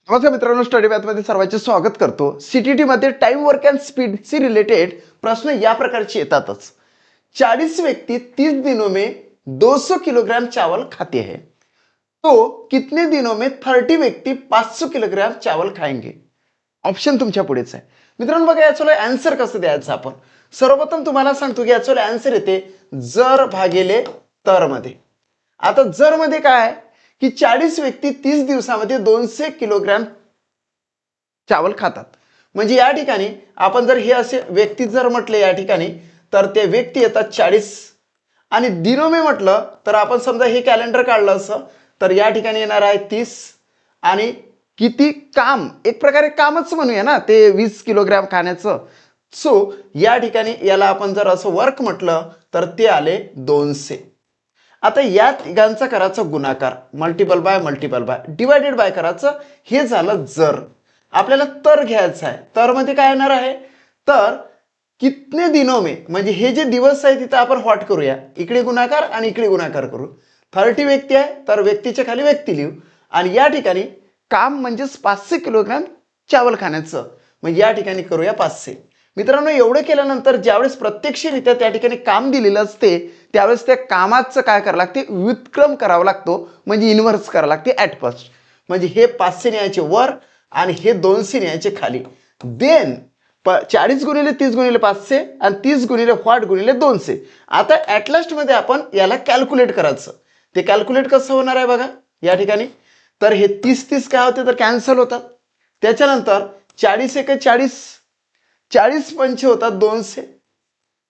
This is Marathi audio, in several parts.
नमस्कार मित्रांनो, स्टडी मॅथमध्ये सर्वांचे स्वागत करतो। सीटीटी मध्ये टाइम वर्क एंड स्पीड से रिलेटेड प्रश्न या प्रकारचे येतातच। 40 व्यक्ति 30 दिनों में 200 किलोग्राम चावल खाते हैं, तो कितने दिनों में 30 व्यक्ति 500 किलोग्राम चावल खाएंगे? ऑप्शन तुमच्या पुढेच आहे मित्रांनो। बघा याचं आन्सर कसं द्यायचं आपण। सर्वप्रथम तुम्हाला सांगतो की याचं आन्सर येते जर भागिले तर मध्ये। आता जर मध्ये काय आहे की 40 व्यक्ती 30 दिवसामध्ये 200 किलोग्राम चावल खातात। म्हणजे या ठिकाणी आपण जर हे असे व्यक्ती जर म्हटले या ठिकाणी तर ते व्यक्ती येतात 40 आणि दिनों में म्हटलं तर आपण समजा हे कॅलेंडर काढलं असं तर या ठिकाणी येणार आहे 30 आणि किती काम एक प्रकारे कामच म्हणूया ना ते 20 किलोग्राम खाण्याचं। सो या ठिकाणी याला आपण जर असं वर्क म्हटलं तर ते आले 200। आता या तिघांचा करायचा गुणाकार मल्टिपल बाय डिवायडेड बाय करायचं, हे झालं जर। आपल्याला तर घ्यायचं आहे, तर मध्ये काय येणार आहे तर कितने दिनों में म्हणजे हे जे दिवस आहे तिथं आपण व्हॉट करूया, इकडे गुणाकार आणि इकडे गुणाकार करू। 30 व्यक्ती आहे तर व्यक्तीच्या खाली व्यक्ती लिहू आणि या ठिकाणी काम म्हणजे 500 किलोग्राम चावल खाण्याचं, म्हणजे या ठिकाणी करूया 500। मित्रांनो एवढं केल्यानंतर ज्यावेळेस प्रत्यक्षरित्या त्या ठिकाणी काम दिलेलं असते त्यावेळेस त्या कामाचं काय करावं लागते, व्युत्क्रम करावा लागतो, म्हणजे इन्व्हर्स करावं लागते ॲट फर्स्ट। म्हणजे हे 500 न्यायचे वर आणि हे 200 न्यायचे खाली। देन 40 गुणिले 30 गुणिले 500 आणि 30 गुणिले व्हॉट गुणिले 200। आता ॲट लास्ट मध्ये आपण याला कॅल्क्युलेट करायचं। ते कॅल्क्युलेट कसं होणार आहे बघा या ठिकाणी, तर हे 30 काय होते तर कॅन्सल होतात। त्याच्यानंतर 40 एक 40, 40 पंचे होतात 200,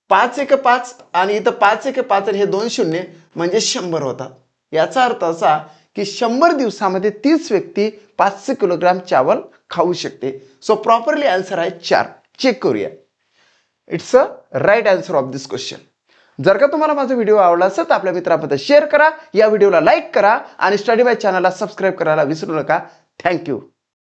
5 एक 5 आणि इथं 5 एक 5 आणि हे 2 शून्य म्हणजे 100 होतात। याचा अर्थ असा की 100 दिवसामध्ये 30 व्यक्ती 500 किलोग्राम चावल खाऊ शकते। सो प्रॉपरली आन्सर आहे 4। चेक करूया, it's a right answer of this question. जर का तुम्हाला माझा व्हिडिओ आवडला असेल तर आपल्या मित्रांमध्ये शेअर करा, या व्हिडिओला लाईक करा आणि स्टडी बाय चॅनलला सबस्क्राईब करायला विसरू नका। थँक्यू।